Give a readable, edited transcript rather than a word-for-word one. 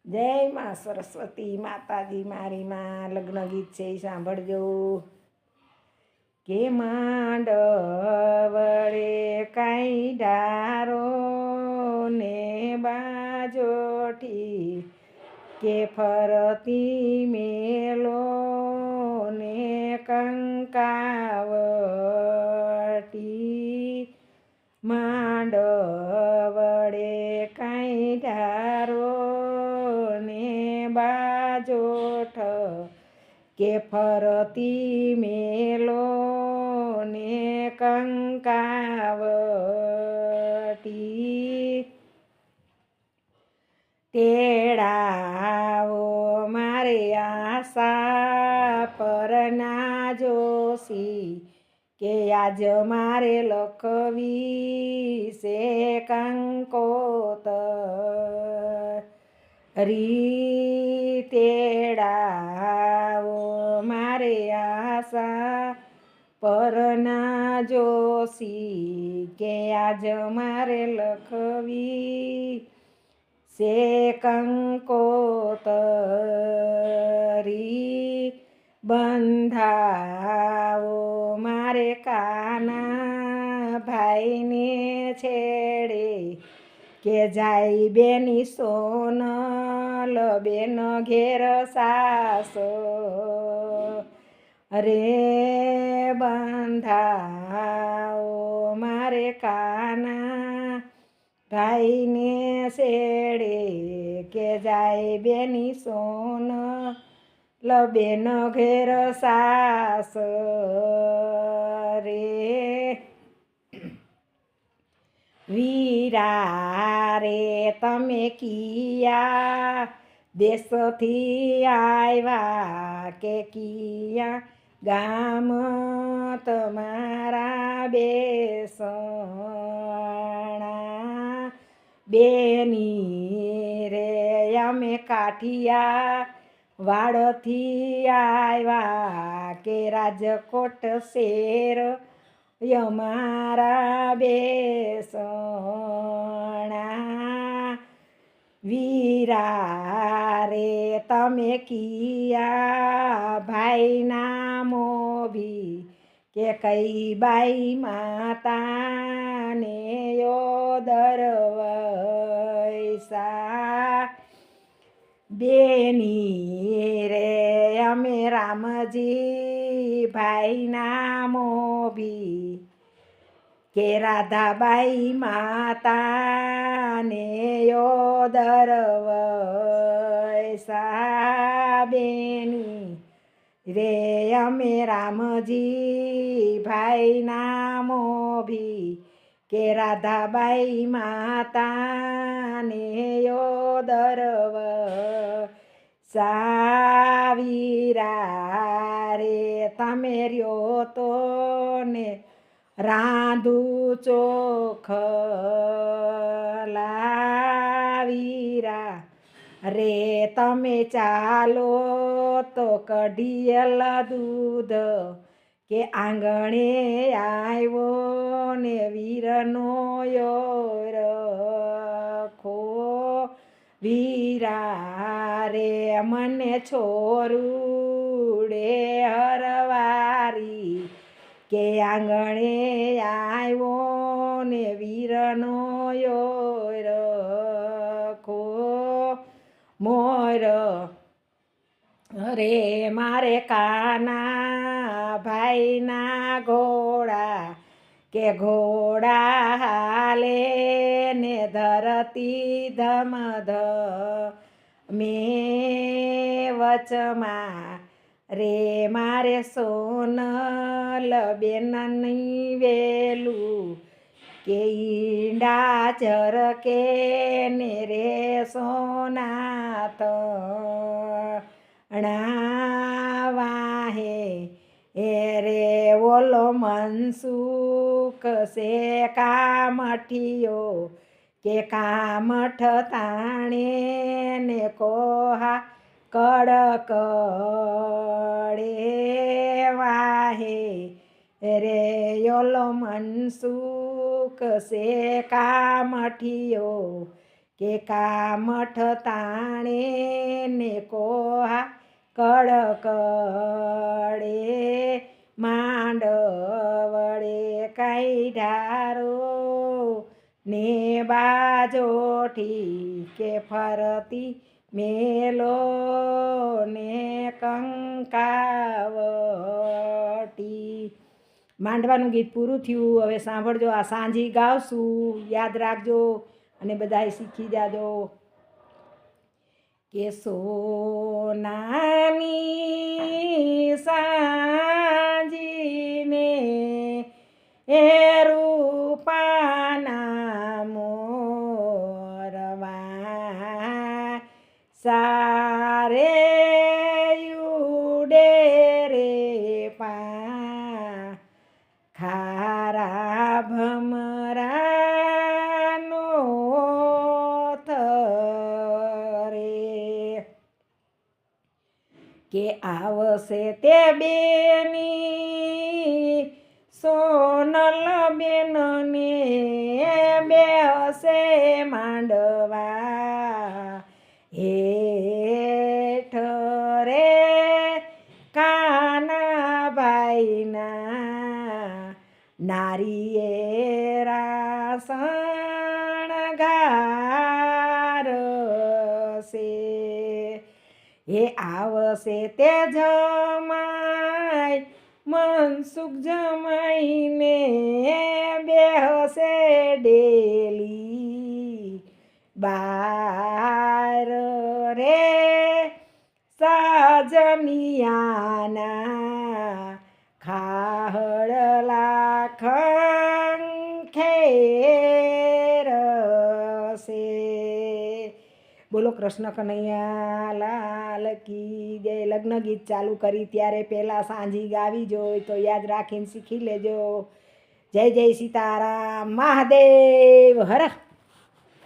જય માં સરસ્વતી માતાજી મારી માં લગ્ન ગીત છે એ સાંભળજો કે માંડવળે કાંઈ ડારો ને બાજોઠી કે ફરતી મેલો ને કંકાવટી માંડવળે કાંઈ ડારો બાજોઠ કે ફરતી મેલો ને કંકાવટી તેડાવો મારે આશા પરના જોશી કે આજ મારે લખવી છે કંકોતર તેડાવો મારે આશા પરના જોશી કે આજ મારે લખવી છે કંકોતરી બંધાવો મારે કાના ભાઈને છેડે કે જાય બેની સોનલ બેન ઘેર સાસો રે બંધાવો મારે કાના ભાઈને છેડે કે જાય બેની સોનલ બેન ઘેર સાસ રે વીરા રે તમે કિયા દેશથી આવ્યા કે કિયા ગામ તમારા બેસણા બેની રે અમે કાઠિયા વાડથી આવ્યા કે રાજકોટ શેર અમારા બેસણા વીરા રે તમે કિયા ભાઈના મોભી કે કઈ બાઈ માતાને યોદર વૈસા બેની રે અમે રામજી ભાઈના મોભી કે રાધાબાઈ માતાને યોદર વૈસા બેની રે અમે રામજી ભાઈના મોભી કે રાધાબાઈ માતાને યોદર સાવીરા રે તમે રહ્યો તો ને રાંધુ ચોખલા રે તમે ચાલો તો કઢિયેલ દૂધ કે આંગણે આવ્યો ને વીરનો રખો વીરા રે મને છોરુડે હરવારી કે આંગણે આવ્યો ને વીરનો રખો મોર રે મારે કાના ભાઈના ઘોડા કે ઘોડા હાલે ને ધરતી ધમધ મેં વચમાં રે મારે સોનલ બેનની વેલું કે ઈંડા ઝરકે ને રે સોનાત વાહે રે ઓલો મનસુખ છે કામઠિયો કે કામઠ તાણે ને કોહા કડકડે વાહે રે ઓલો મનસુખ છે કામઠિયો કે કામઠ તાણે ને કોહા કડકડે માંડવડે કાંઈ ઢારો ને બાજોઠી કે ફરતી મેલો ને કંકાવટી. માંડવાનું ગીત પૂરું થયું. હવે સાંભળજો, આ સાંજી ગાવશું, યાદ રાખજો અને બધાય શીખી જાજો. કે સોનાની સાંજીને એ રૂપાના મોરવા સારે ઉડે રે પા ખારા ભમરાનો થરે. કે આવશે તે બેની સોનલ બેનને બેસે માંડવા હેઠ રે કાનાભાઈના નારિયેરા શણગારશે. એ આવશે તે જમાઈ મનસુખ જમાઈને બેહશે ડેલી બાર રે સાજનિયાના ખાહડલા ખંખેરશે. બોલો કૃષ્ણ કનૈયા લાલ કી જય. લગ્ન ગીત ચાલુ કરી ત્યારે પહેલાં સાંજી ગાવી જોઈ તો યાદ રાખીને શીખી લેજો. જય જય સીતારામ, મહાદેવ હર.